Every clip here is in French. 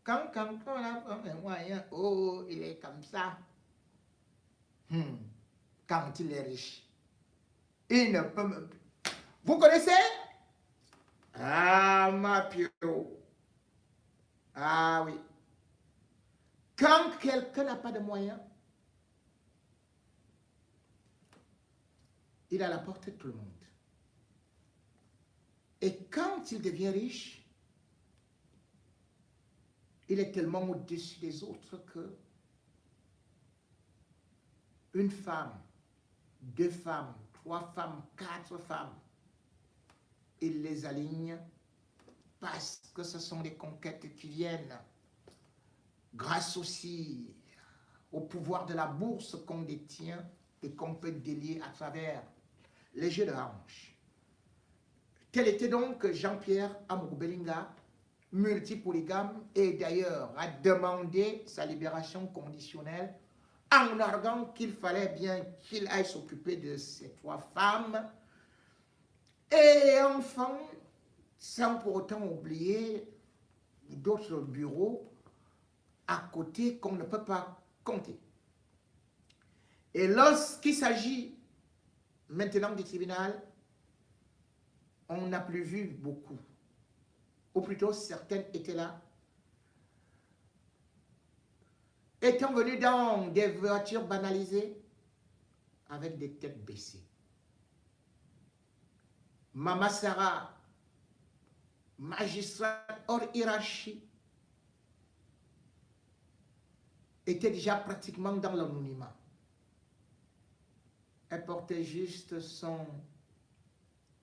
Quand on a un moyen, oh, il est comme ça. Quand il est riche, il ne peut me... Vous connaissez? Ah, ma Pierrot. Ah oui. Quand quelqu'un n'a pas de moyens, il a la portée de tout le monde. Et quand il devient riche, il est tellement au-dessus des autres que une femme, 2 femmes, 3 femmes, 4 femmes, il les aligne parce que ce sont des conquêtes qui viennent grâce aussi au pouvoir de la bourse qu'on détient et qu'on peut délier à travers les jeux de hanches. Tel était donc Jean-Pierre Amourou Belinga, multipolygame, et d'ailleurs a demandé sa libération conditionnelle en arguant qu'il fallait bien qu'il aille s'occuper de ces 3 femmes. Et enfin, sans pour autant oublier d'autres bureaux à côté qu'on ne peut pas compter. Et lorsqu'il s'agit maintenant du tribunal, on n'a plus vu beaucoup. Ou plutôt, certaines étaient là. Étant venues dans des voitures banalisées, avec des têtes baissées. Mama Sarah, magistrate hors hiérarchie, était déjà pratiquement dans l'anonymat. Elle portait juste son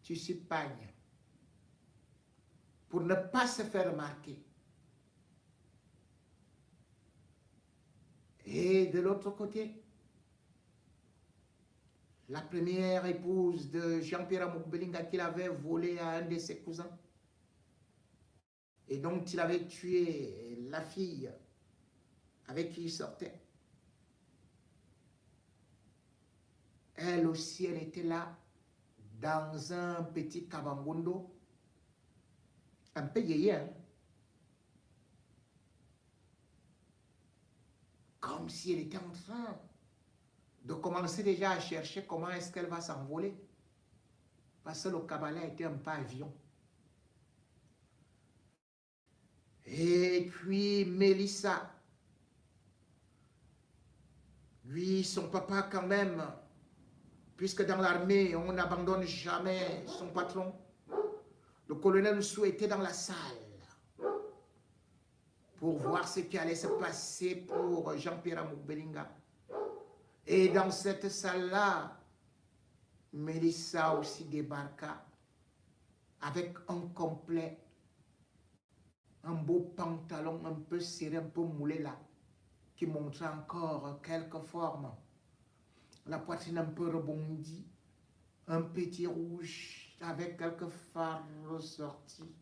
tissu pagne pour ne pas se faire remarquer. Et de l'autre côté, la première épouse de Jean-Pierre Amourou Belinga qu'il avait volé à un de ses cousins et dont il avait tué la fille avec qui il sortait. Elle aussi, elle était là, dans un petit cabangondo, un peu yéyé, hein? Comme si elle était en train de commencer déjà à chercher comment est-ce qu'elle va s'envoler. Parce que le cabaret était un pavillon. Et puis Mélissa, lui, son papa quand même, puisque dans l'armée, on n'abandonne jamais son patron. Le colonel Oussou était dans la salle pour voir ce qui allait se passer pour Jean-Pierre Amourou Belinga. Et dans cette salle-là, Mélissa aussi débarqua avec un complet, un beau pantalon un peu serré, un peu moulé là, qui montrait encore quelques formes. La poitrine un peu rebondie, un petit rouge avec quelques phares ressortis.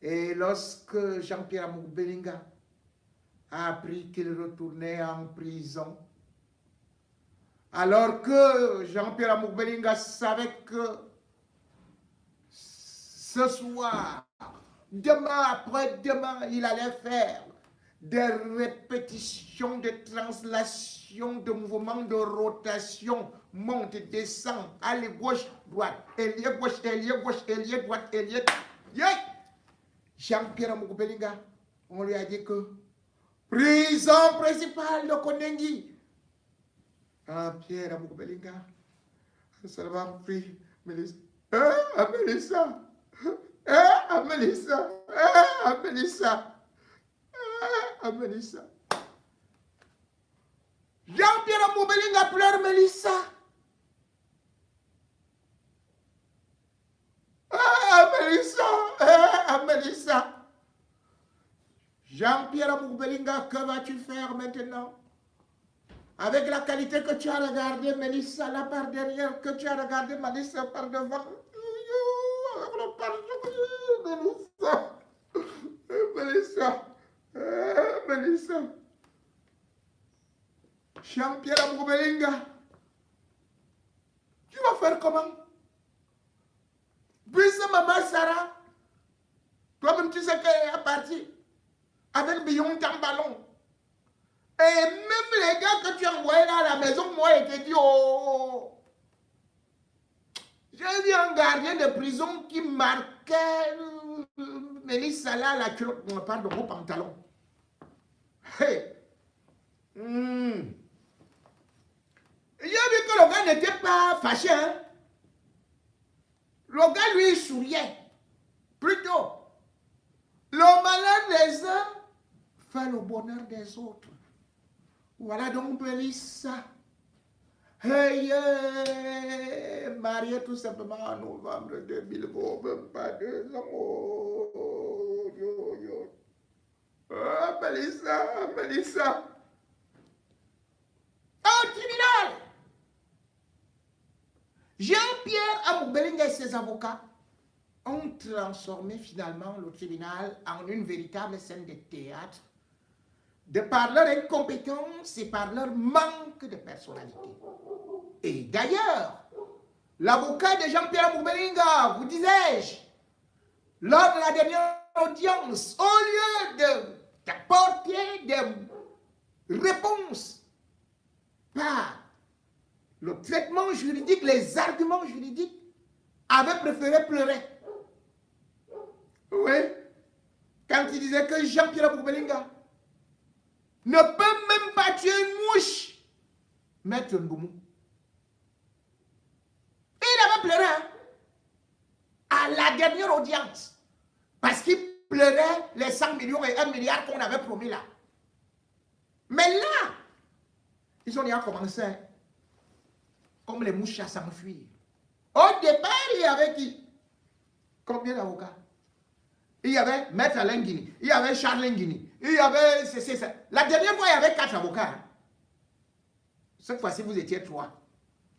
Et lorsque Jean-Pierre Amourou Belinga a appris qu'il retournait en prison, alors que Jean-Pierre Amourou Belinga savait que ce soir, demain, après-demain, il allait faire des répétitions de translation, de mouvements de rotation, monte, descend, allez gauche, droite, ailier gauche, ailier gauche, ailier droite, ailier... Yeah! Jean-Pierre Amourou Belinga, on lui a dit que prison principale de Kondengi. Pierre Amourou Belinga, seulement pris, Mélissa. Mélissa. Mélissa. Mélissa. Mélissa. Jean-Pierre Amourou Belinga pleure Mélissa. Mélissa. Mélissa. Jean-Pierre Amourou Belinga, que vas-tu faire maintenant? Avec la qualité que tu as regardé Mélissa là par derrière, que tu as regardé Mélissa par devant. Mélissa. Mélissa. Mélissa. Jean-Pierre Amourou Belinga. Tu vas faire comment? Puisque maman Sarah, toi-même tu sais qu'elle est partie. avec Billon Ballon. Et même les gars que tu as envoyés là à la maison, moi, ils te disent, oh, j'ai vu un gardien de prison qui marquait Mélissa là, la culotte, pardon, au pantalon. Hey. J'ai vu que le gars n'était pas fâché. Hein? Le gars, lui, il souriait. Plutôt, le malheur des uns fait le bonheur des autres. Voilà donc Mélissa. Hey, marié tout simplement en novembre 2020, même pas 2 ans. Oh, yo, yo. Oh, Mélissa, Mélissa. Au tribunal, Jean-Pierre Amoubelinga et ses avocats ont transformé finalement le tribunal en une véritable scène de théâtre de par leur incompétence et par leur manque de personnalité. Et d'ailleurs, l'avocat de Jean-Pierre Amoubelinga, vous disais-je, lors de la dernière audience, au lieu d'apporter des réponses par le traitement juridique, les arguments juridiques, avait préféré pleurer. Oui, quand il disait que Jean-Pierre Amoubelinga ne peut même pas tuer une mouche, Maître Ndoumou. Il avait pleuré hein, à la dernière audience parce qu'il pleurait les 100 millions et 1 milliard qu'on avait promis là. Mais là, ils ont déjà commencé comme les mouches à s'enfuir. Au départ, il y avait qui? Combien d'avocats? Il y avait Maître Alain Guini, il y avait Charles Guini, il y avait... La dernière fois, il y avait 4 avocats. Hein. Cette fois-ci, vous étiez 3.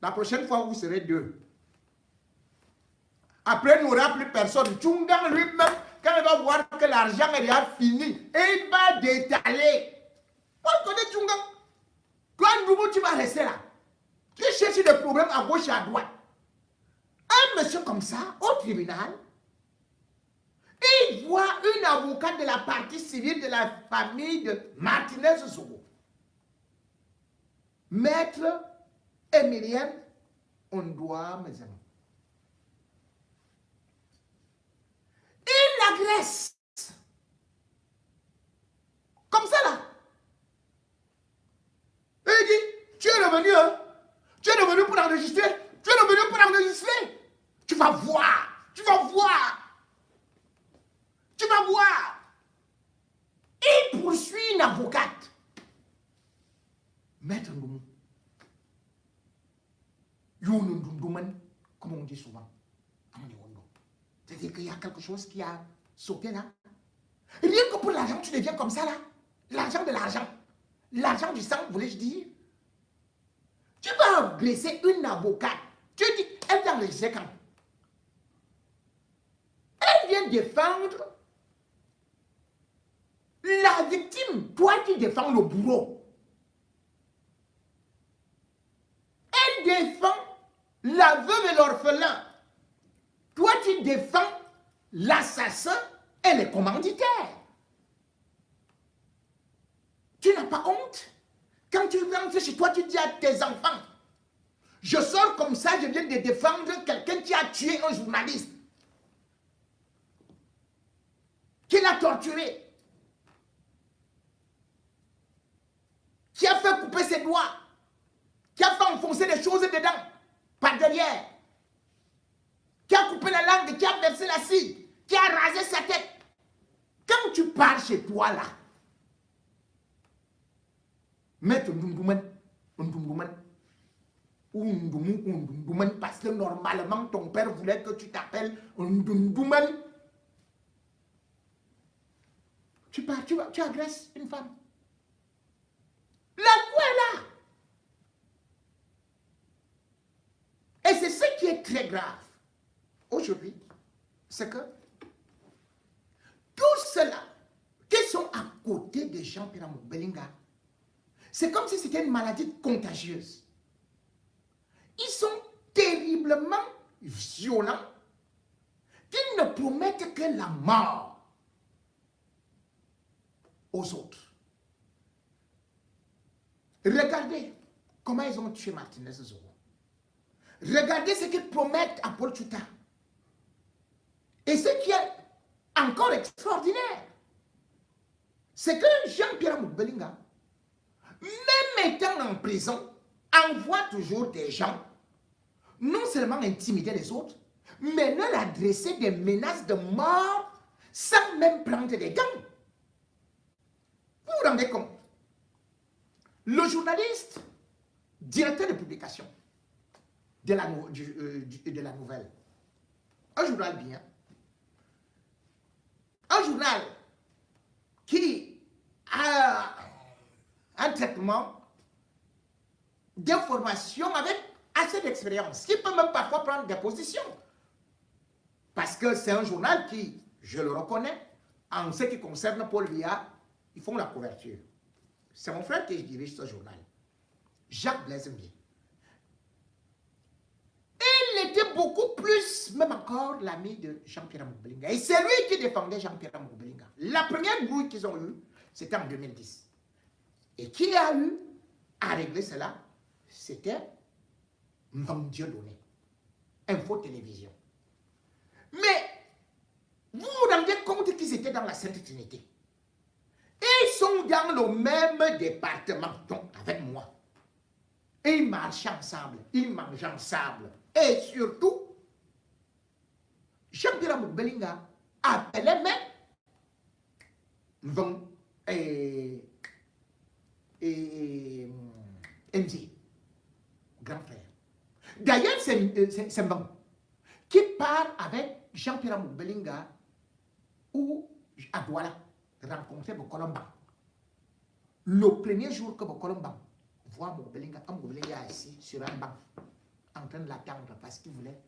La prochaine fois, vous serez 2. Après, il n'y aura plus personne. Tchungang lui-même, quand il va voir que l'argent est déjà fini, il va détaler. Moi, je connais Tchungang. Toi, Ndoumou, tu vas rester là. Tu cherches des problèmes à gauche et à droite. Un monsieur comme ça, au tribunal, il voit une avocate de la partie civile de la famille de Martinez Zogo. Maître Emilienne Ondoa, mes amis. Il l'agresse. Comme ça là. Et il dit, tu es revenu, hein? Tu es revenu pour enregistrer. Tu es revenu pour enregistrer. Tu vas voir. Tu vas voir. Tu vas voir. Il poursuit une avocate. Maître Ndoumou. Youndoumouman, comme on dit souvent. C'est-à-dire qu'il y a quelque chose qui a sauté là. Rien que pour l'argent, tu deviens comme ça là. L'argent de l'argent. L'argent du sang, voulais-je dire. Tu vas blesser une avocate. Tu dis, elle t'a enregistré quand? Elle vient défendre la victime. Toi, tu défends le bourreau. Elle défend la veuve et l'orphelin. Toi, tu défends l'assassin et les commanditaires. Tu n'as pas honte? Quand tu rentres chez toi, tu dis à tes enfants, je sors comme ça, je viens de défendre quelqu'un qui a tué un journaliste, qui l'a torturé, qui a fait couper ses doigts, qui a fait enfoncer des choses dedans, par derrière, qui a coupé la langue, qui a versé l'acide, qui a rasé sa tête. Quand tu pars chez toi là, Maître Ndoumouman, Ndoumouman, parce que normalement ton père voulait que tu t'appelles Ndoumouman. Tu pars, tu agresses une femme. La loi est là. Et c'est ce qui est très grave aujourd'hui, c'est que tous ceux-là qui sont à côté de Jean-Pierre Amoubelinga, c'est comme si c'était une maladie contagieuse. Ils sont terriblement violents, qu'ils ne promettent que la mort. aux autres. Regardez comment ils ont tué Martinez Zogo. Regardez ce qu'ils promettent à Paul Tchouta. Et ce qui est encore extraordinaire, c'est que Jean-Pierre Moubelinga, même étant en prison, envoie toujours des gens, non seulement intimider les autres, mais leur adresser des menaces de mort sans même prendre des gants. Vous vous rendez compte? Le journaliste, directeur de publication de la nouvelle, un journal bien, un journal qui a un traitement d'information avec assez d'expérience, qui peut même parfois prendre des positions. Parce que c'est un journal qui, je le reconnais, en ce qui concerne Paul Biya, ils font la couverture. C'est mon frère qui dirige ce journal, Jacques Blaise Mbié. Il était beaucoup plus, même encore, l'ami de Jean-Pierre Moubelinga. Et c'est lui qui défendait Jean-Pierre Moubelinga. La première brouille qu'ils ont eue, c'était en 2010. Et qui a eu à régler cela? C'était Dieudonné, Info Télévision. Mais vous vous rendez compte qu'ils étaient dans la Sainte Trinité. Ils sont dans le même département, donc avec moi. Et ils marchent ensemble, ils mangent ensemble. Et surtout, Jean-Pierre Moubelinga appelait même MZ, grand frère. D'ailleurs, c'est Mbang qui part avec Jean-Pierre Moubelinga ou à Douala rencontrer Bokolomban. Le premier jour que Bokolomban voit Moubelinga, comme Moubelinga est assis sur un banc, en train de l'attendre parce qu'il voulait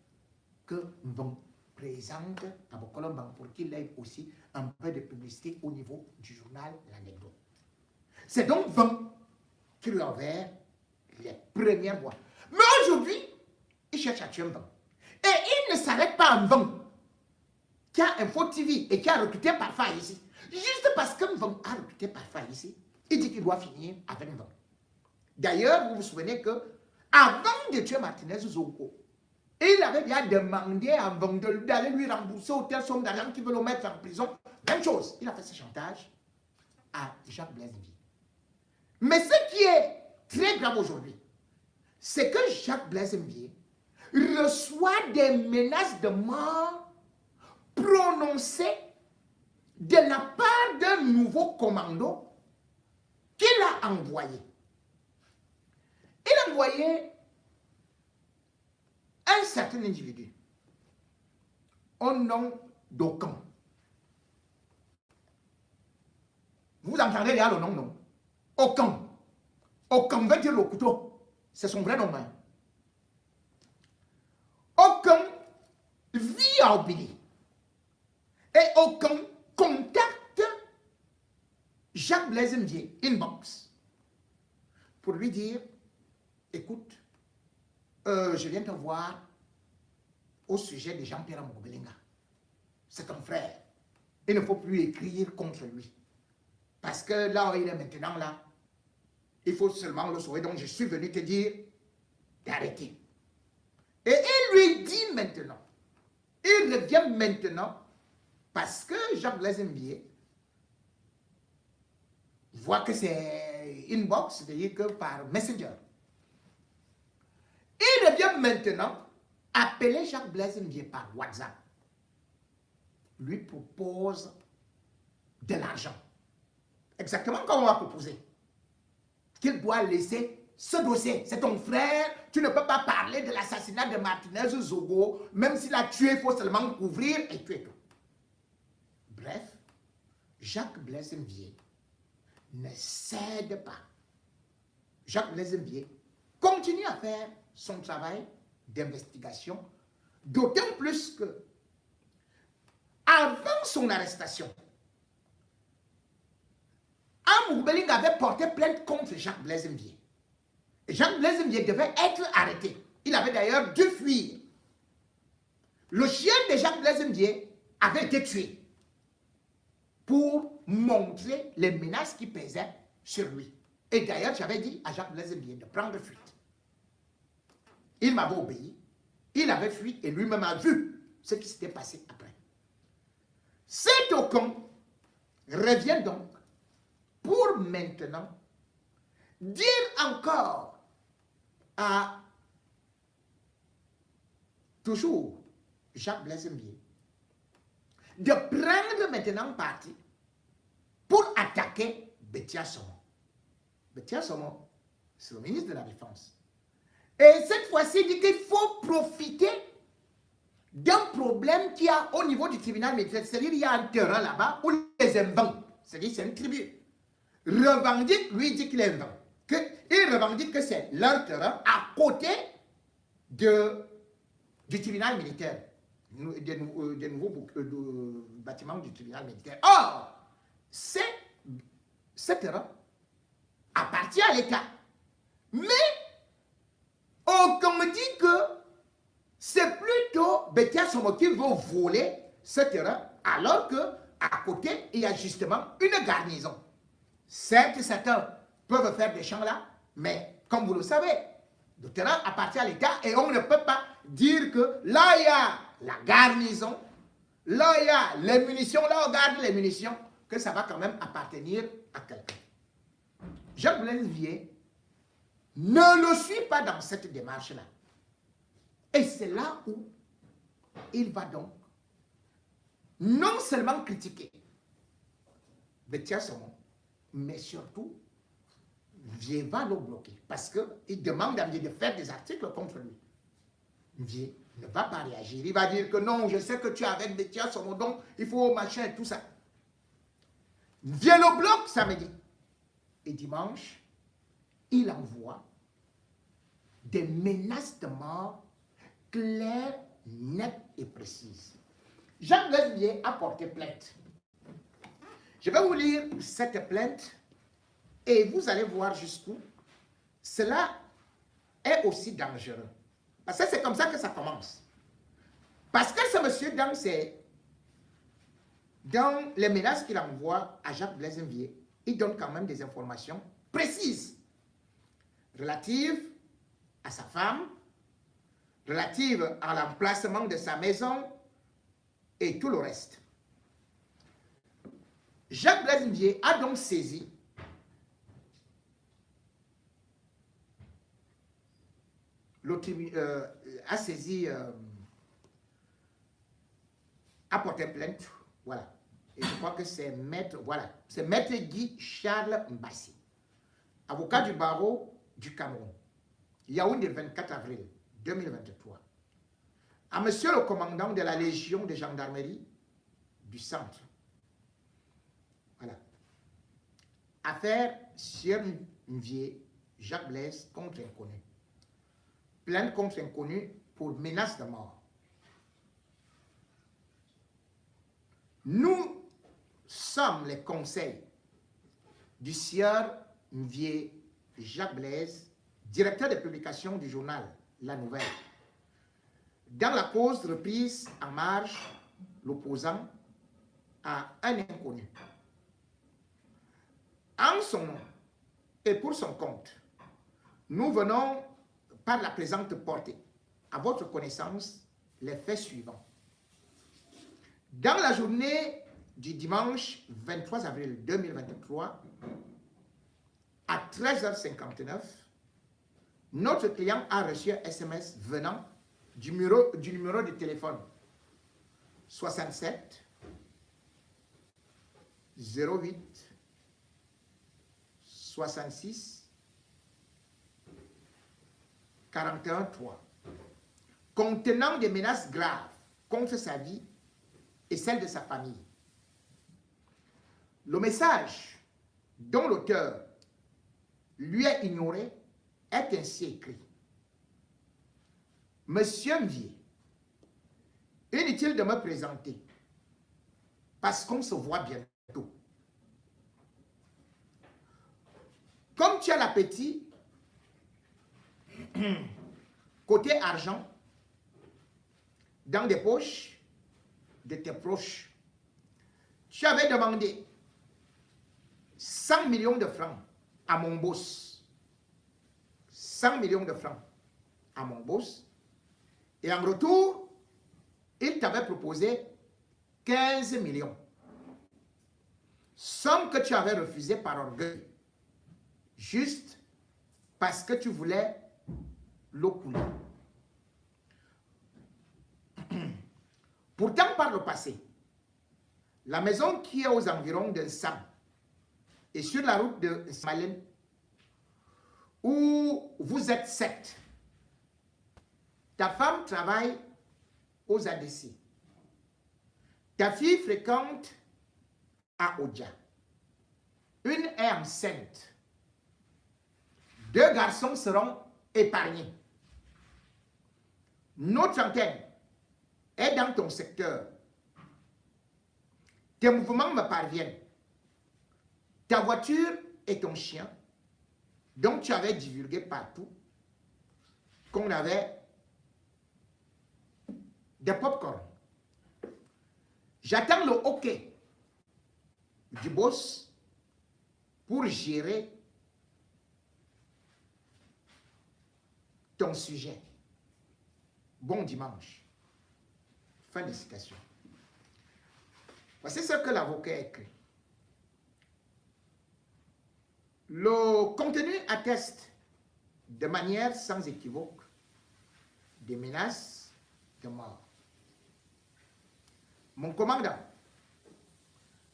que Mbang présente à Bokolomban pour qu'il ait aussi un peu de publicité au niveau du journal L'Anecdote. C'est donc Mbang qui lui a ouvert les premières voies. Mais aujourd'hui, il cherche à tuer Mbang. Et il ne s'arrête pas à Mbang, qui a Info TV et qui a recruté Parfa ici. Juste parce que Mbang a recruté Parfa ici, il dit qu'il doit finir avec Mbang. D'ailleurs, vous vous souvenez que avant de tuer Martinez Zogo, il avait bien demandé à Mbang d'aller lui rembourser autant somme d'argent qui veut le mettre en prison. Même chose, il a fait ce chantage à Jacques Blaise Mbié. Mais ce qui est très grave aujourd'hui, c'est que Jacques Blaise Mbié reçoit des menaces de mort prononcées de la part d'un nouveau commando qu'il a envoyé. Il a envoyé un certain individu au nom d'Okan. Vous entendez là le nom, non? Okan. Okan veut dire le couteau. C'est son vrai nom. Hein? Okan vit à Obili. Et Okan contacte Jacques Blaise Mbié, inbox, pour lui dire, écoute, je viens te voir au sujet de Jean-Pierre Moubelinga. C'est ton frère. Il ne faut plus écrire contre lui. Parce que là où il est maintenant, là, il faut seulement le sauver. Donc, je suis venu te dire d'arrêter. Et il lui dit maintenant, il revient maintenant, parce que Jacques Blaise Mbié voit que c'est inbox, c'est-à-dire que par Messenger. Il revient maintenant appeler Jacques Blaise Mbié par WhatsApp. Lui propose de l'argent. Exactement comme on va proposer. Qu'il doit laisser ce dossier. C'est ton frère. Tu ne peux pas parler de l'assassinat de Martinez Zogo. Même s'il a tué, il faut seulement couvrir et tuer tout. Bref, Jacques Blaise Mbié ne cède pas. Jacques Blaise Mbié continue à faire son travail d'investigation, d'autant plus que, avant son arrestation, Moubelinga avait porté plainte contre Jacques Blaise Mbié. Et Jacques Blaise Mbié devait être arrêté. Il avait d'ailleurs dû fuir. Le chien de Jacques Blaise Mbié avait été tué. pour montrer les menaces qui pesaient sur lui. Et d'ailleurs, j'avais dit à Jacques Blaise Mbié de prendre fuite. Il m'avait obéi, il avait fui et lui-même a vu ce qui s'était passé après. Cet Ocon revient donc pour maintenant dire encore à toujours Jacques Blaise Mbié de prendre maintenant parti pour attaquer Betia Somo. Betia Somo, c'est le ministre de la Défense. Et cette fois-ci, il dit qu'il faut profiter d'un problème qu'il y a au niveau du tribunal militaire. C'est-à-dire qu'il y a un terrain là-bas où les invents, c'est-à-dire c'est une tribu, revendique, lui dit qu'il est invent. Il revendique que c'est leur terrain à côté du tribunal militaire, des nouveaux bâtiments du tribunal militaire. Or, ce terrain appartient à l'État. Mais on me dit que c'est plutôt Betia Somo qui veut voler ce terrain, alors qu'à côté, il y a justement une garnison. Certes, certains peuvent faire des champs là, mais comme vous le savez, le terrain appartient à l'État et on ne peut pas dire que là, il y a la garnison, là, il y a les munitions, là, on garde les munitions, que ça va quand même appartenir à quelqu'un. Jacques Blaise Mbié ne le suit pas dans cette démarche-là. Et c'est là où il va donc non seulement critiquer Betia Somo, mais surtout Mbié va le bloquer parce qu'il demande à Mbié de faire des articles contre lui. Mbié ne va pas réagir. Il va dire que non, je sais que tu es avec Betia Somo, donc il faut machin et tout ça. Mbié le bloque samedi. Et dimanche, il envoie des menaces de mort claires, nettes et précises. Jacques Blaise Mbié a porté plainte. Je vais vous lire cette plainte et vous allez voir jusqu'où cela est aussi dangereux. Parce que c'est comme ça que ça commence. Parce que ce monsieur, dans les menaces qu'il envoie à Jacques Blaise Mbié, il donne quand même des informations précises relatives à sa femme, relatives à l'emplacement de sa maison et tout le reste. Jacques Blaise Mbié a donc saisi a porté plainte, voilà. Et je crois que c'est maître Guy Charles Mbassi, avocat du barreau du Cameroun, Yaoundé, 24 avril 2023. À monsieur le commandant de la Légion de gendarmerie du centre. Voilà. Affaire Sieur Mbié, Jacques Blaise contre inconnu. Plainte contre inconnu pour menace de mort. Nous sommes les conseils du sieur Mbié Jacques Blaise, directeur de publication du journal La Nouvelle, dans la cause reprise en marge l'opposant à un inconnu. En son nom et pour son compte, nous venons par la présente portée à votre connaissance les faits suivants. Dans la journée du dimanche 23 avril 2023, à 13h59, notre client a reçu un SMS venant du numéro de téléphone 67 08 66 41 3, contenant des menaces graves contre sa vie et celle de sa famille. Le message dont l'auteur lui est ignoré est ainsi écrit. Monsieur Mbié, inutile de me présenter parce qu'on se voit bientôt. Comme tu as l'appétit, côté argent, dans des poches de tes proches, tu avais demandé 100 millions de francs à mon boss. 100 millions de francs à mon boss. Et en retour, il t'avait proposé 15 millions. Somme que tu avais refusée par orgueil. Juste parce que tu voulais l'eau couler. Pourtant, par le passé, la maison qui est aux environs de Sam et sur la route de Smalen, où vous êtes 7, ta femme travaille aux ADC. Ta fille fréquente à Oja. Une est enceinte. 2 garçons seront épargnés. Notre antenne est dans ton secteur. Tes mouvements me parviennent. Ta voiture et ton chien, dont tu avais divulgué partout, qu'on avait des pop-corn. J'attends le OK du boss pour gérer ton sujet. Bon dimanche. Fin de citation. Voici ce que l'avocat a écrit. Le contenu atteste de manière sans équivoque des menaces de mort. Mon commandant,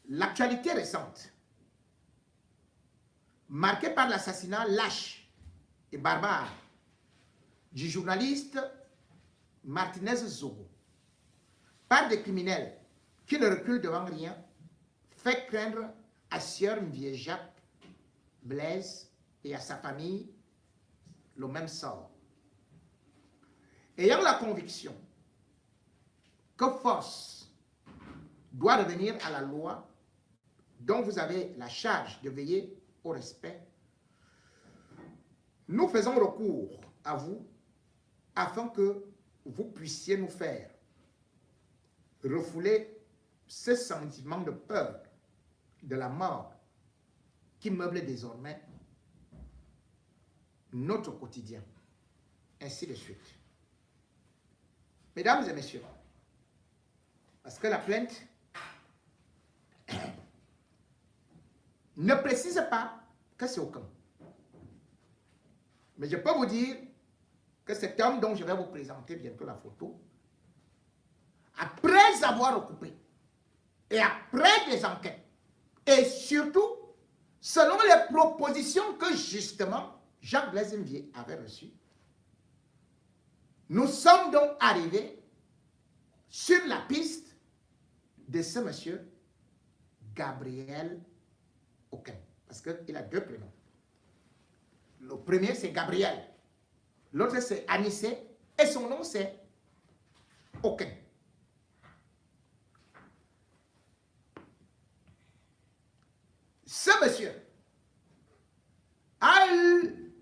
l'actualité récente, marquée par l'assassinat lâche et barbare du journaliste Martinez Zogo, par des criminels qui ne reculent devant rien, fait craindre à Sieur Jacques Blaise et à sa famille le même sort. Ayant la conviction que force doit revenir à la loi dont vous avez la charge de veiller au respect, nous faisons recours à vous afin que vous puissiez nous faire refouler ce sentiment de peur de la mort qui meuble désormais notre quotidien. Ainsi de suite. Mesdames et messieurs, parce que la plainte ne précise pas que c'est aucun. Mais je peux vous dire que cet homme dont je vais vous présenter bientôt la photo, après avoir recoupé, et après des enquêtes, et surtout, selon les propositions que justement Jacques Blaise Mvié avait reçues, nous sommes donc arrivés sur la piste de ce monsieur Gabriel Aucun. Parce qu'il a 2 prénoms. Le premier, c'est Gabriel. L'autre, c'est Anissé. Et son nom, c'est Aucun. Ce monsieur a eu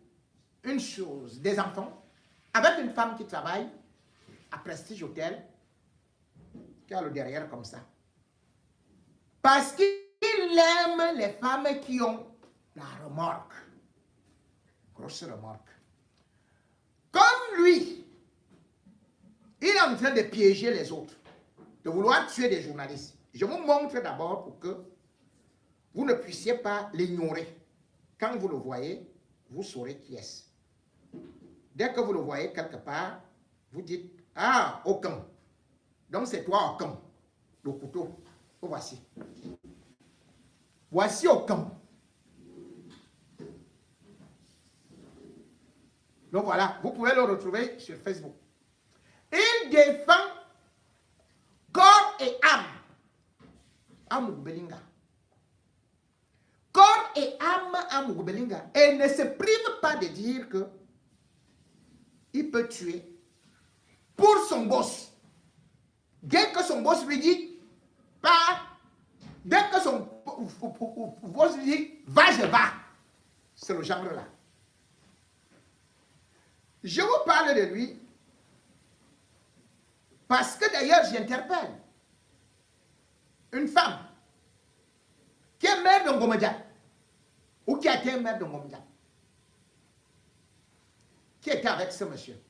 une chose, des enfants, avec une femme qui travaille à Prestige Hotel, qui a le derrière comme ça. Parce qu'il aime les femmes qui ont la remorque. Grosse remorque. Comme lui, il est en train de piéger les autres, de vouloir tuer des journalistes. Je vous montre d'abord pour que vous ne puissiez pas l'ignorer. Quand vous le voyez, vous saurez qui est-ce. Dès que vous le voyez quelque part, vous dites, ah, Aucun. Donc c'est toi, Aucun. Le couteau, le voici. Voici Aucun. Donc voilà, vous pouvez le retrouver sur Facebook. Il défend corps et âme. Amour Belinga. Corps et âme Amour Belinga. Et ne se prive pas de dire que il peut tuer pour son boss. Dès que son boss lui dit, pas, dès que son boss lui dit, va, je vais. C'est le genre là. Je vous parle de lui parce que d'ailleurs j'interpelle une femme Ngomedja, ou qui a été maire de Ngomedja, qui était avec ce monsieur.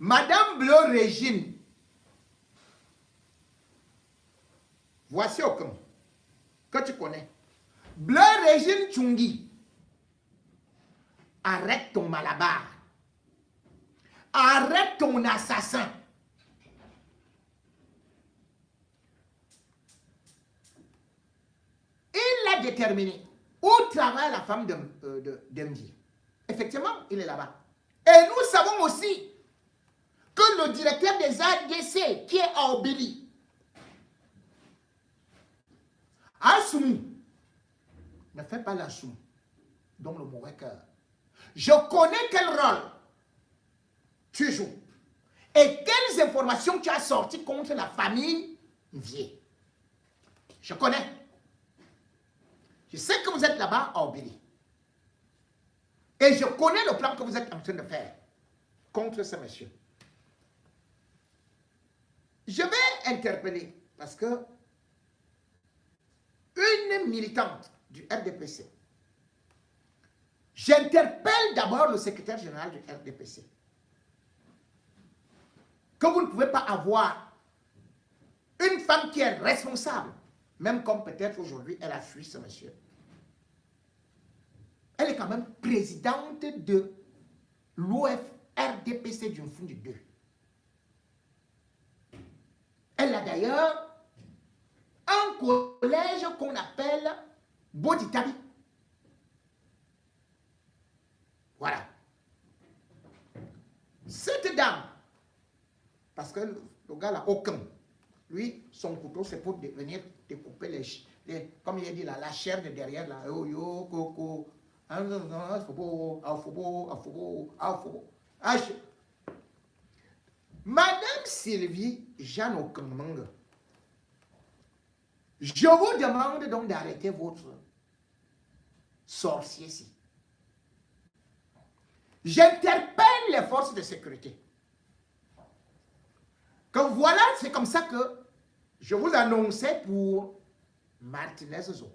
Madame Bleu Régine, voici aucun que tu connais. Bleu Régine Tchungi, arrête ton malabar, arrête ton assassin. Il l'a déterminé. Où travaille la femme d'Emdi? Effectivement, il est là-bas. Et nous savons aussi que le directeur des ADC, qui est à Obéli, Assoumou, ne fait pas la soum, donc le mauvais cœur. Je connais quel rôle tu joues et quelles informations tu as sorties contre la famille Vie. Je connais. Je sais que vous êtes là-bas à Obéli. Et je connais le plan que vous êtes en train de faire contre ce monsieur. Je vais interpeller parce que une militante du RDPC, j'interpelle d'abord le secrétaire général du RDPC, que vous ne pouvez pas avoir une femme qui est responsable, même comme peut-être aujourd'hui elle a fui ce monsieur. Elle est quand même présidente de l'OF RDPC du Mfundi 2. Elle a d'ailleurs un collège qu'on appelle Boditabi. Voilà. Cette dame, parce que le gars n'a aucun, lui, son couteau, c'est pour venir découper comme il a dit là, la chair de derrière, là, yo, coco, Madame Sylvie Jeanne Okamang, je vous demande donc d'arrêter votre sorcier-ci. J'interpelle les forces de sécurité. Que voilà, c'est comme ça que je vous annonçais pour Martinez Zo.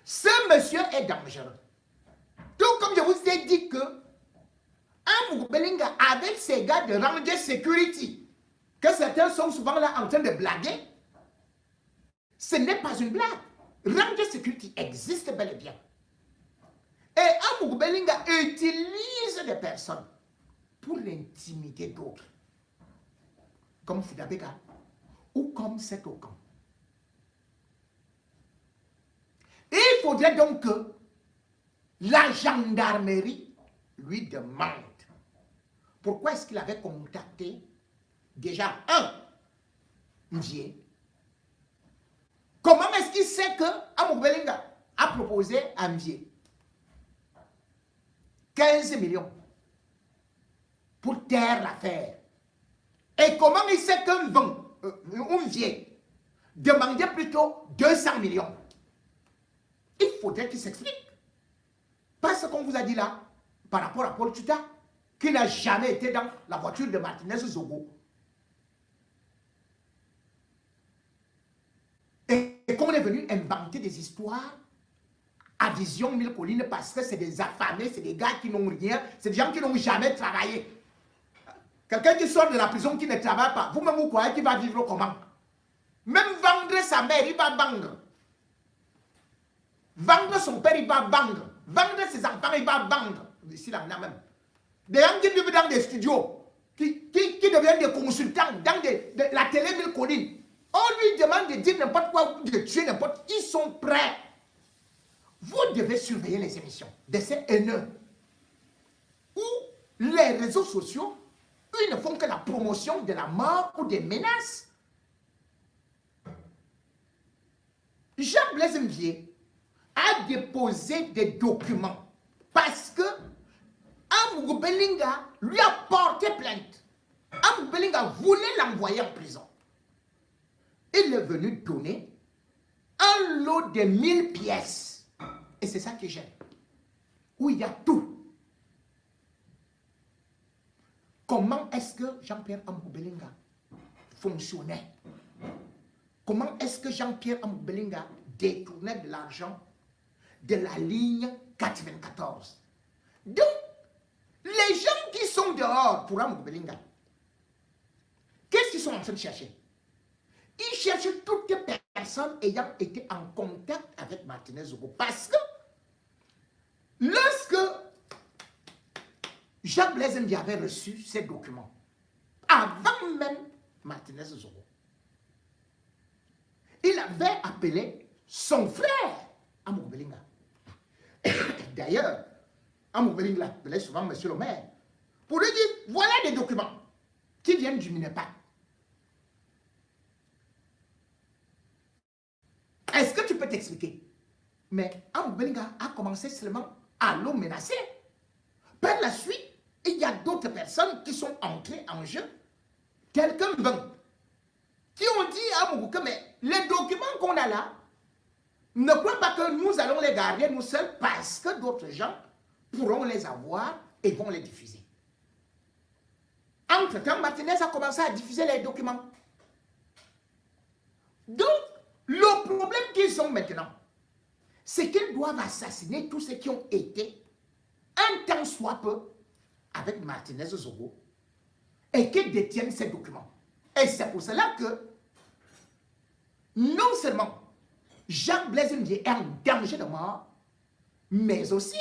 Ce monsieur est dangereux. Tout comme je vous ai dit que Belinga avec ses gars de Ranger Security, que certains sont souvent là en train de blaguer, ce n'est pas une blague. Ranger Security existe bel et bien. Et Belinga utilise des personnes pour intimider d'autres, comme Fidabeka ou comme cet Okan. Il faudrait donc que la gendarmerie lui demande pourquoi est-ce qu'il avait contacté déjà Ndié. Comment est-ce qu'il sait que Amouk Belinga a proposé à Ndié 15 millions pour taire l'affaire? Et comment il sait qu'un Ndié demandait plutôt 200 millions? Il faudrait qu'il s'explique. Pas ce qu'on vous a dit là, par rapport à Paul Tuta, qui n'a jamais été dans la voiture de Martinez Zogo. Et qu'on est venu inventer des histoires à vision mille collines parce que c'est des affamés, c'est des gars qui n'ont rien, c'est des gens qui n'ont jamais travaillé. Quelqu'un qui sort de la prison qui ne travaille pas, vous-même vous croyez qu'il va vivre comment? Même vendre sa mère, il va vendre. Vendre son père, il va vendre. Vendre ses enfants, il va vendre. Ici, là, même. Des gens qui vivent dans des studios, qui deviennent des consultants dans la télé mille collines. On lui demande de dire n'importe quoi, de tuer n'importe qui. Ils sont prêts. Vous devez surveiller les émissions de ces haineux. Où les réseaux sociaux, ils ne font que la promotion de la mort ou des menaces. Jean-Blaise Mvier a déposé des documents parce que Amouk Belinga lui a porté plainte. Amouk Belinga voulait l'envoyer en prison. Il est venu donner un lot de 1000 pièces. Et c'est ça que j'aime. Où il y a tout. Comment est-ce que Jean-Pierre Amouk Belinga fonctionnait? Comment est-ce que Jean-Pierre Amouk Belinga détournait de l'argent de la ligne 94. Donc, les gens qui sont dehors pour Amogobelinga, qu'est-ce qu'ils sont en train de chercher? Ils cherchent toutes les personnes ayant été en contact avec Martinez Zogo. Parce que lorsque Jacques Blaise Ndiaye avait reçu ces documents, avant même Martinez Zogo, il avait appelé son frère Amogobelinga. D'ailleurs, Amogobelinga l'appelait souvent Monsieur le maire pour lui dire, voilà des documents qui viennent du Minepa. Est-ce que tu peux t'expliquer? Mais Amogobelinga a commencé seulement à le menacer. Par la suite, il y a d'autres personnes qui sont entrées en jeu, telles que Mbeng, qui ont dit à Amogobelinga, mais les documents qu'on a là, ne crois pas que nous allons les garder nous seuls parce que d'autres gens pourront les avoir et vont les diffuser. Entre-temps, Martinez a commencé à diffuser les documents. Donc, le problème qu'ils ont maintenant, c'est qu'ils doivent assassiner tous ceux qui ont été, un temps soit peu, avec Martinez Zogo, et qui détiennent ces documents. Et c'est pour cela que, non seulement Jacques Blaise Ndiaye est en danger de mort, mais aussi,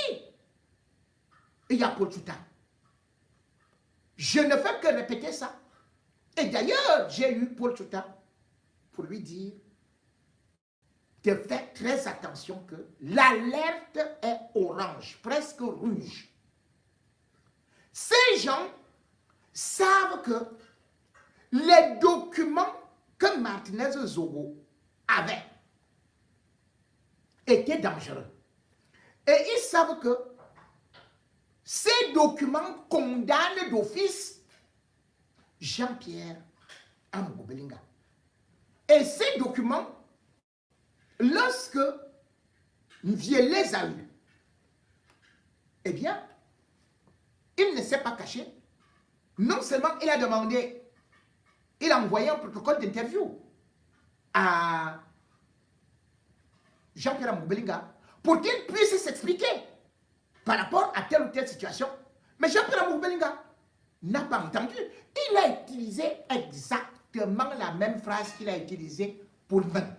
il y a Paul Tchouta. Je ne fais que répéter ça. Et d'ailleurs, j'ai eu Paul Tchouta pour lui dire de faire très attention que l'alerte est orange, presque rouge. Ces gens savent que les documents que Martinez Zogo avait étaient dangereux. Et ils savent que ces documents condamnent d'office Jean-Pierre Amogobelinga. Et ces documents, lorsque Ndiaye les a eus, eh bien, il ne s'est pas caché. Non seulement il a demandé, il a envoyé un protocole d'interview à Jean-Pierre Amogobelinga pour qu'il puisse s'expliquer par rapport à telle ou telle situation. Mais Jean-Pierre Amogobelinga n'a pas entendu. Il a utilisé exactement la même phrase qu'il a utilisée pour Mbeng.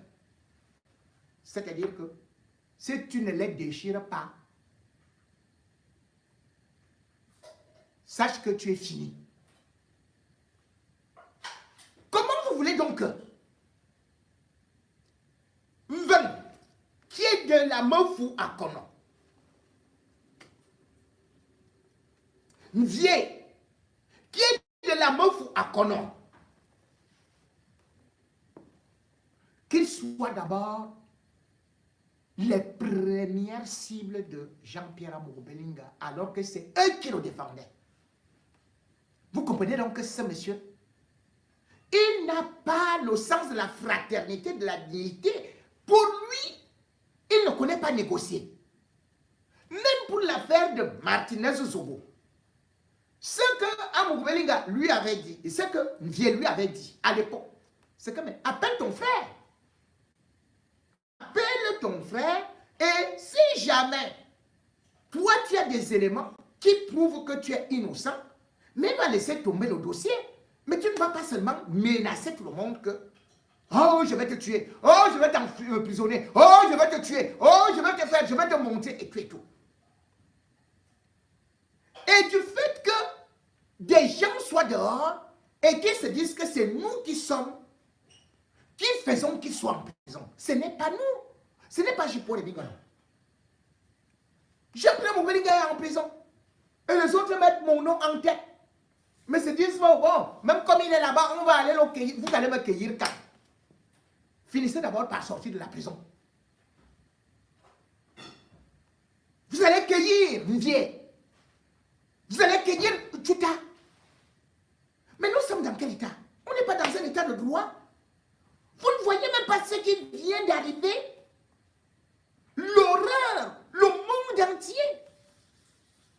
C'est-à-dire que si tu ne les déchires pas, sache que tu es fini. Comment vous voulez donc que Mbeng, qui est de la Mofou à Kono, Ndiaye, qui est de la Mofou à Kono, qu'il soit d'abord les premières cibles de Jean-Pierre Amogobelinga, alors que c'est eux qui le défendaient. Vous comprenez donc que ce monsieur, il n'a pas le sens de la fraternité, de la dignité. Pour lui, il ne connaît pas négocier. Même pour l'affaire de Martinez Zogo, ce que Amogobelinga lui avait dit, et ce que Ndiaye lui avait dit à l'époque, c'est que, mais appelle ton frère. Appelle ton frère, et si jamais toi tu as des éléments qui prouvent que tu es innocent, mais il va laisser tomber le dossier. Mais tu ne vas pas seulement menacer tout le monde que oh, je vais te tuer, oh, je vais t'emprisonner, oh, je vais te tuer, oh, je vais te faire, je vais te monter et tuer tout. Et du fait que des gens soient dehors et qu'ils se disent que c'est nous qui sommes, qui faisons qu'ils soient en prison. Ce n'est pas nous. Ce n'est pas Jipo Rebingano. Jean-Pierre Amogobelinga est en prison. Et les autres mettent mon nom en tête. Mais se disent, bon, même comme il est là-bas, on va aller le cueillir. Vous allez me cueillir quand? Finissez d'abord par sortir de la prison. Vous allez cueillir Ndiaye. Vous allez cueillir Tchouta. Mais nous sommes dans quel état? On n'est pas dans un état de droit. Vous ne voyez même pas ce qui vient d'arriver. L'horreur, le monde entier.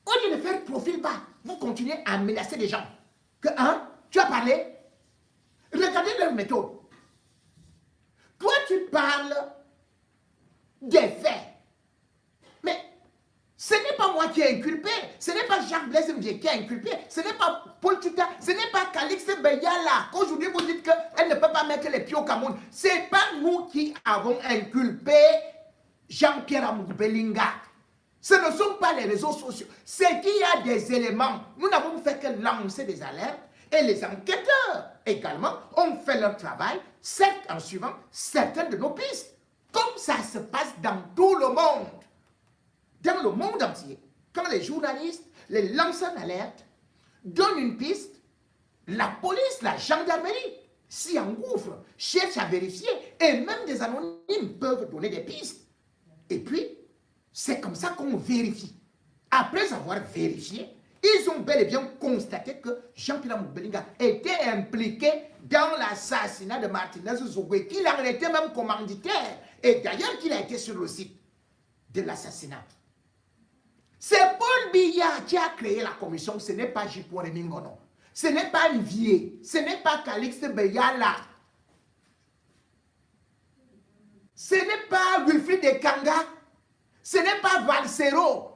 Au lieu de faire profil bas, vous continuez à menacer les gens. Que, hein, tu as parlé. Regardez leur méthode. Toi, tu parles qui est inculpé. Ce n'est pas Jacques Blaise Mdié qui est inculpé. Ce n'est pas Paul Tuta. Ce n'est pas Calixte Beyala. Qu'aujourd'hui vous dites qu'elle ne peut pas mettre les pieds au Cameroun. Ce n'est pas nous qui avons inculpé Jean-Pierre Amour Belinga. Ce ne sont pas les réseaux sociaux. C'est qu'il y a des éléments. Nous n'avons fait que lancer des alertes. Et les enquêteurs également ont fait leur travail, certes en suivant certaines de nos pistes. Comme ça se passe dans tout le monde. Dans le monde entier. Quand les journalistes, les lanceurs d'alerte donnent une piste, la police, la gendarmerie s'y engouffre, cherche à vérifier. Et même des anonymes peuvent donner des pistes. Et puis, c'est comme ça qu'on vérifie. Après avoir vérifié, ils ont bel et bien constaté que Jean-Pierre Belinga était impliqué dans l'assassinat de Martinez Zogwe, qu'il en était même commanditaire, et d'ailleurs qu'il a été sur le site de l'assassinat. C'est Paul Biya qui a créé la commission, ce n'est pas Jipo Remingono, ce n'est pas Olivier, ce n'est pas Calixte Beyala, ce n'est pas Wilfried Ekanga, ce n'est pas Valsero.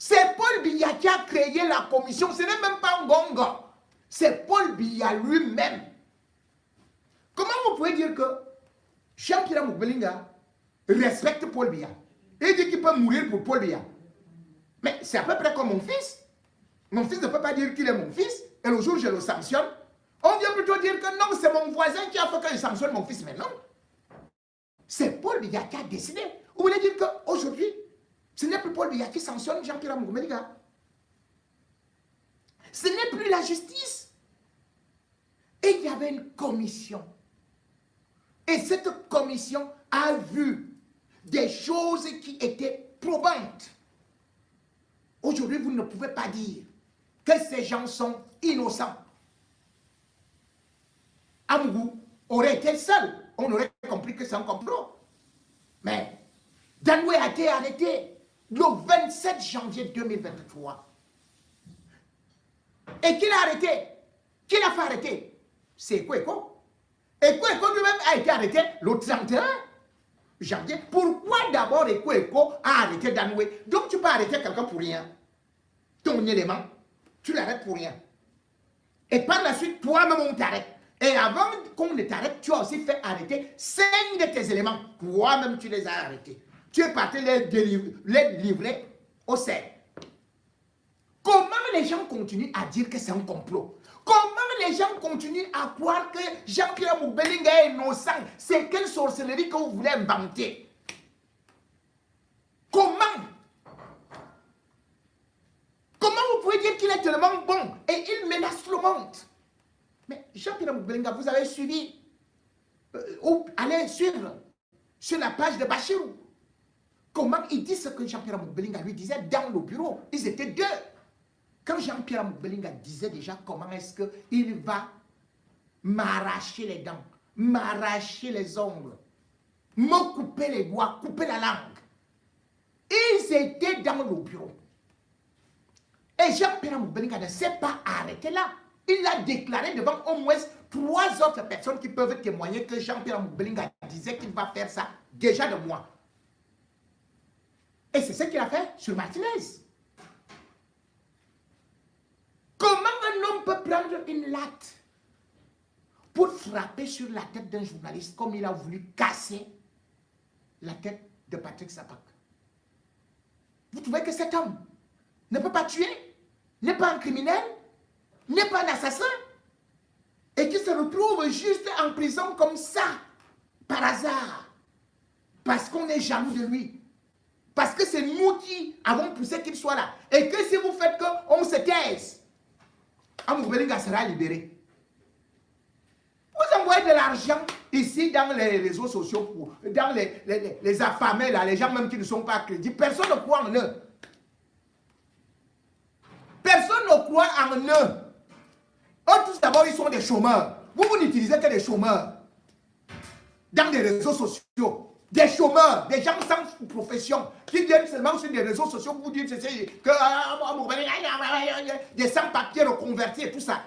C'est Paul Biya qui a créé la commission. Ce n'est même pas Ngongo. C'est Paul Biya lui-même. Comment vous pouvez dire que Jean-Pierre Belinga respecte Paul Biya et dit qu'il peut mourir pour Paul Biya? Mais c'est à peu près comme mon fils. Mon fils ne peut pas dire qu'il est mon fils et le jour où je le sanctionne, on vient plutôt dire que non, c'est mon voisin qui a fait que je sanctionne mon fils. Mais non. C'est Paul Biya qui a décidé. Vous voulez dire qu'aujourd'hui, ce n'est plus Paul Biya qui sanctionne Jean-Pierre Amour Belinga. Ce n'est plus la justice. Et il y avait une commission. Et cette commission a vu des choses qui étaient probantes. Aujourd'hui, vous ne pouvez pas dire que ces gens sont innocents. Amour aurait été seul. On aurait compris que c'est un complot. Mais Danoué a été arrêté le 27 janvier 2023. Et qui l'a arrêté? Qui l'a fait arrêter? C'est Ekweko. Ekweko lui-même a été arrêté le 31 janvier. Pourquoi d'abord Ekweko a arrêté Danoué? Donc tu peux arrêter quelqu'un pour rien. Ton élément, tu l'arrêtes pour rien. Et par la suite, toi-même on t'arrête. Et avant qu'on ne t'arrête, tu as aussi fait arrêter 5 de tes éléments. Toi-même tu les as arrêtés. Tu es parti les livrer au CER. Comment les gens continuent à dire que c'est un complot? Comment les gens continuent à croire que Jean-Pierre Amour Belinga est innocent? C'est quelle sorcellerie que vous voulez inventer? Comment? Comment vous pouvez dire qu'il est tellement bon et il menace le monde? Mais Jean-Pierre Amour Belinga, vous avez suivi, allez suivre sur la page de Bachirou. Comment il dit ce que Jean-Pierre Amour Belinga lui disait dans le bureau? Ils étaient deux. Quand Jean-Pierre Amour Belinga disait déjà comment est-ce qu'il va m'arracher les dents, m'arracher les ongles, me couper les doigts, couper la langue. Ils étaient dans le bureau. Et Jean-Pierre Amour Belinga ne s'est pas arrêté là. Il a déclaré devant au moins 3 autres personnes qui peuvent témoigner que Jean-Pierre Amour Belinga disait qu'il va faire ça déjà de moi. Et c'est ce qu'il a fait sur Martinez. Comment un homme peut prendre une latte pour frapper sur la tête d'un journaliste comme il a voulu casser la tête de Patrick Sapak? Vous trouvez que cet homme ne peut pas tuer, n'est pas un criminel, n'est pas un assassin, et qui se retrouve juste en prison comme ça, par hasard, parce qu'on est jaloux de lui? Parce que c'est nous qui avons poussé qu'il soit là. Et que si vous faites qu'on se taise, Amour Belinga sera libéré. Vous envoyez de l'argent ici dans les réseaux sociaux, dans les affamés, là, les gens même qui ne sont pas crédibles. Personne ne croit en eux. Personne ne croit en eux. Eux tous d'abord, ils sont des chômeurs. Vous n'utilisez que des chômeurs dans les réseaux sociaux. Des chômeurs, des gens sans profession, qui viennent seulement sur des réseaux sociaux pour vous dire que des sans-papiers reconvertis et tout ça.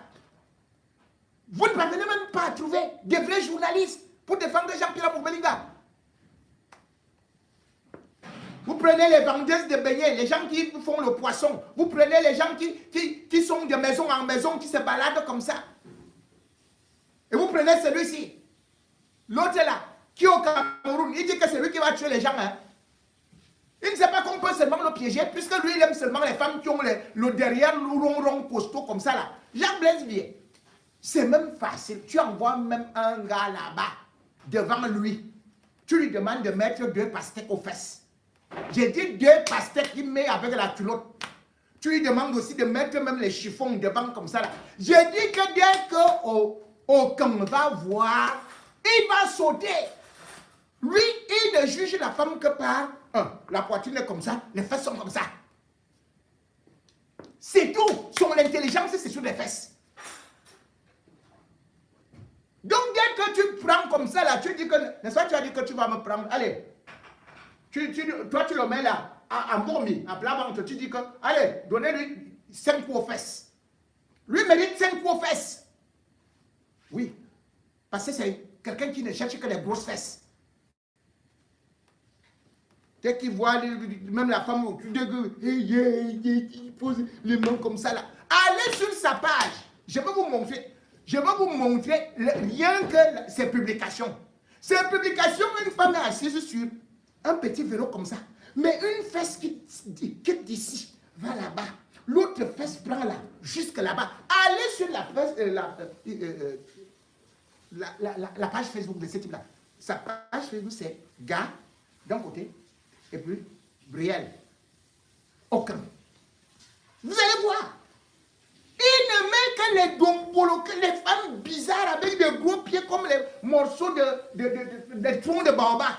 Vous ne parvenez même pas à trouver des vrais journalistes pour défendre Jean-Pierre Amour Belinga. Vous prenez les vendeuses de beignets, les gens qui font le poisson. Vous prenez les gens qui sont de maison en maison, qui se baladent comme ça. Et vous prenez celui-ci. L'autre là, qui est au Cameroun, il dit que c'est lui qui va tuer les gens. Hein. Il ne sait pas qu'on peut seulement le piéger, puisque lui, il aime seulement les femmes qui ont le derrière, le rond costaud comme ça là. Jacques Blaise Bié. C'est même facile. Tu envoies même un gars là-bas, devant lui. Tu lui demandes de mettre 2 pastèques aux fesses. J'ai dit 2 pastèques qu'il met avec la culotte. Tu lui demandes aussi de mettre même les chiffons devant comme ça là. J'ai dit que dès qu'aucun va voir, il va sauter. Lui, il ne juge la femme que par la poitrine est comme ça, les fesses sont comme ça. C'est tout. Son intelligence, c'est sur les fesses. Donc, dès que tu prends comme ça, là, tu dis que, n'est-ce pas, tu as dit que tu vas me prendre, allez, toi, tu le mets là, en bourmi, à plat ventre, tu dis que, allez, donnez-lui 5 coups aux fesses. Lui mérite 5 coups aux fesses. Oui, parce que c'est quelqu'un qui ne cherche que les grosses fesses. Dès qu'il voit même la femme au cul de gueule, il pose les mains comme ça là. Allez sur sa page. Je vais vous montrer. Je vais vous montrer rien que ces publications. Ces publications, une femme est assise sur un petit vélo comme ça. Mais une fesse qui quitte d'ici, va là-bas. L'autre fesse prend là, jusque là-bas. Allez sur la page Facebook de ce type-là. Sa page Facebook, c'est gars d'un côté. Et puis, Brielle. Aucun. Vous allez voir. Il ne met que les dombolo, que les femmes bizarres avec des gros pieds comme les morceaux de troncs de baobab.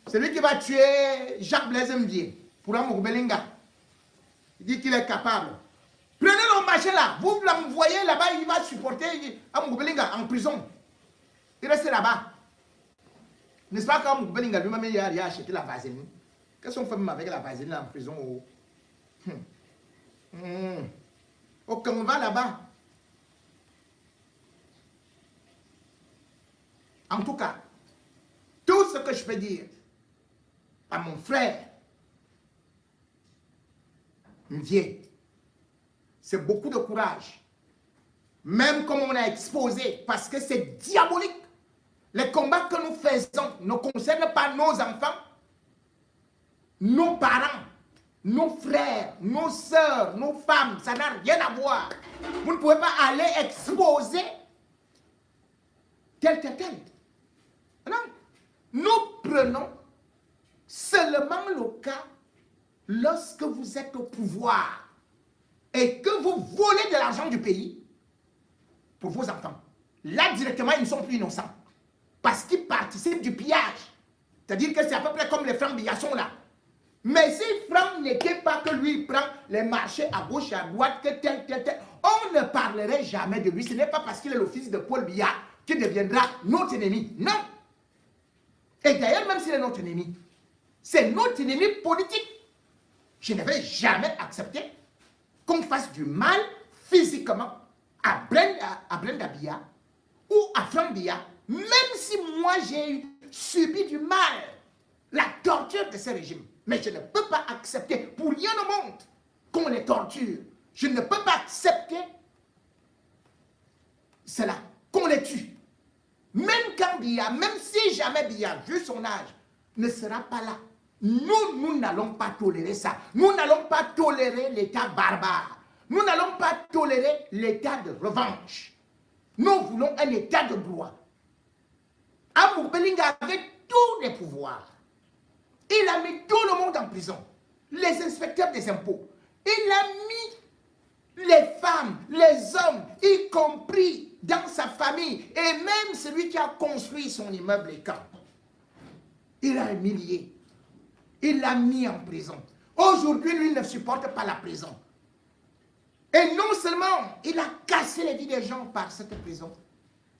C'est lui qui va tuer Jacques Blaise Mdié pour Amour Belinga. Il dit qu'il est capable. Prenez le machin là. Vous l'envoyez là-bas, il va supporter Amour Belinga en prison. Il reste là-bas. N'est-ce pas quand Belinga lui-même il a acheté la vaseline? Qu'est-ce qu'on fait même avec la vaseline en prison? Aucun on va là-bas. En tout cas, tout ce que je peux dire à mon frère, Mdié, c'est beaucoup de courage. Même comme on a exposé, parce que c'est diabolique. Les combats que nous faisons ne concernent pas nos enfants, nos parents, nos frères, nos sœurs, nos femmes. Ça n'a rien à voir. Vous ne pouvez pas aller exposer tel. Non. Nous prenons seulement le cas lorsque vous êtes au pouvoir et que vous volez de l'argent du pays pour vos enfants. Là, directement, ils ne sont plus innocents. Parce qu'ils participent du pillage. C'est-à-dire que c'est à peu près comme les Franck Bigasson là. Mais si Franck n'était pas que lui prend les marchés à gauche et à droite, que tel, on ne parlerait jamais de lui. Ce n'est pas parce qu'il est le fils de Paul Biya qu'il deviendra notre ennemi. Non. Et d'ailleurs, même s'il est notre ennemi, c'est notre ennemi politique. Je ne vais jamais accepter qu'on fasse du mal physiquement à Brenda Biya ou à Franck Biya. Même si moi j'ai subi du mal, la torture de ce régime, mais je ne peux pas accepter pour rien au monde qu'on les torture. Je ne peux pas accepter cela, qu'on les tue. Même quand Biya, même si jamais Biya, vu son âge, ne sera pas là, nous n'allons pas tolérer ça. Nous n'allons pas tolérer l'état barbare. Nous n'allons pas tolérer l'état de revanche. Nous voulons un état de droit. Amour Belinga avait tous les pouvoirs. Il a mis tout le monde en prison. Les inspecteurs des impôts. Il a mis les femmes, les hommes, y compris dans sa famille. Et même celui qui a construit son immeuble et camp. Il a humilié. Il l'a mis en prison. Aujourd'hui, lui ne supporte pas la prison. Et non seulement il a cassé les vies des gens par cette prison,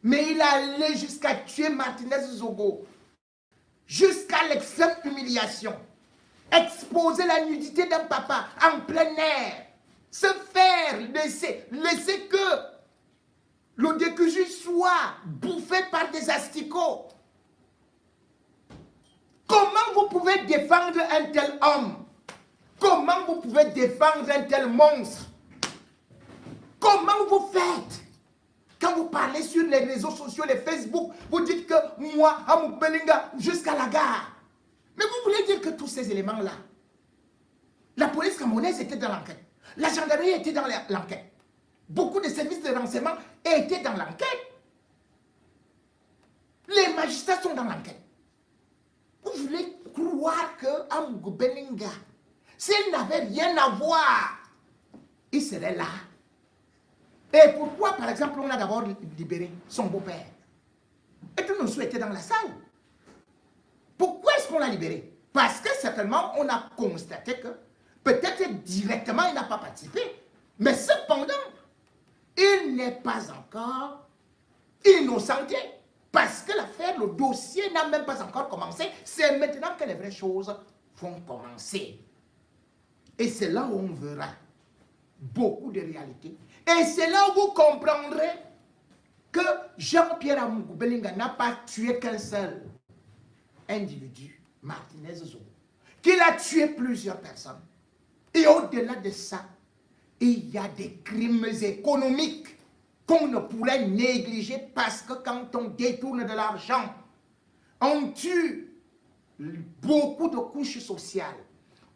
mais il a allé jusqu'à tuer Martinez Zogo, jusqu'à l'extrême humiliation, exposer la nudité d'un papa en plein air, se faire laisser que le décuju soit bouffé par des asticots. Comment vous pouvez pouvez défendre un tel homme? Comment vous pouvez défendre un tel monstre? Comment vous faites? Quand vous parlez sur les réseaux sociaux, les Facebook, vous dites que moi, Amou Belinga, jusqu'à la gare. Mais vous voulez dire que tous ces éléments-là, la police camerounaise était dans l'enquête. La gendarmerie était dans l'enquête. Beaucoup de services de renseignement étaient dans l'enquête. Les magistrats sont dans l'enquête. Vous voulez croire que Amou Belinga, s'il n'avait rien à voir, il serait là. Et pourquoi, par exemple, on a d'abord libéré son beau-père? Et tout nous était dans la salle. Pourquoi est-ce qu'on l'a libéré? Parce que certainement, on a constaté que peut-être directement, il n'a pas participé. Mais cependant, il n'est pas encore innocenté. Parce que l'affaire, le dossier n'a même pas encore commencé. C'est maintenant que les vraies choses vont commencer. Et c'est là où on verra beaucoup de réalités. Et c'est là où vous comprendrez que Jean-Pierre Amougou Belinga n'a pas tué qu'un seul individu, Martinez Zogo, qu'il a tué plusieurs personnes. Et au-delà de ça, il y a des crimes économiques qu'on ne pourrait négliger parce que quand on détourne de l'argent, on tue beaucoup de couches sociales.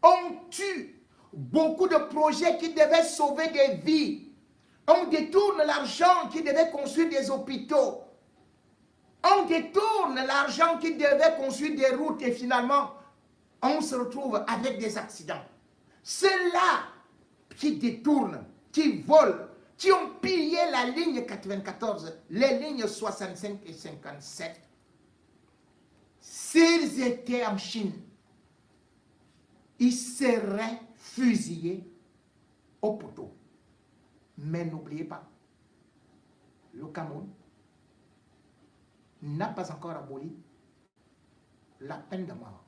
On tue beaucoup de projets qui devaient sauver des vies. On détourne l'argent qui devait construire des hôpitaux. On détourne l'argent qui devait construire des routes et finalement, on se retrouve avec des accidents. Ceux-là qui détournent, qui volent, qui ont pillé la ligne 94, les lignes 65 et 57, s'ils étaient en Chine, ils seraient fusillés au poteau. Mais n'oubliez pas, le Cameroun n'a pas encore aboli la peine de mort.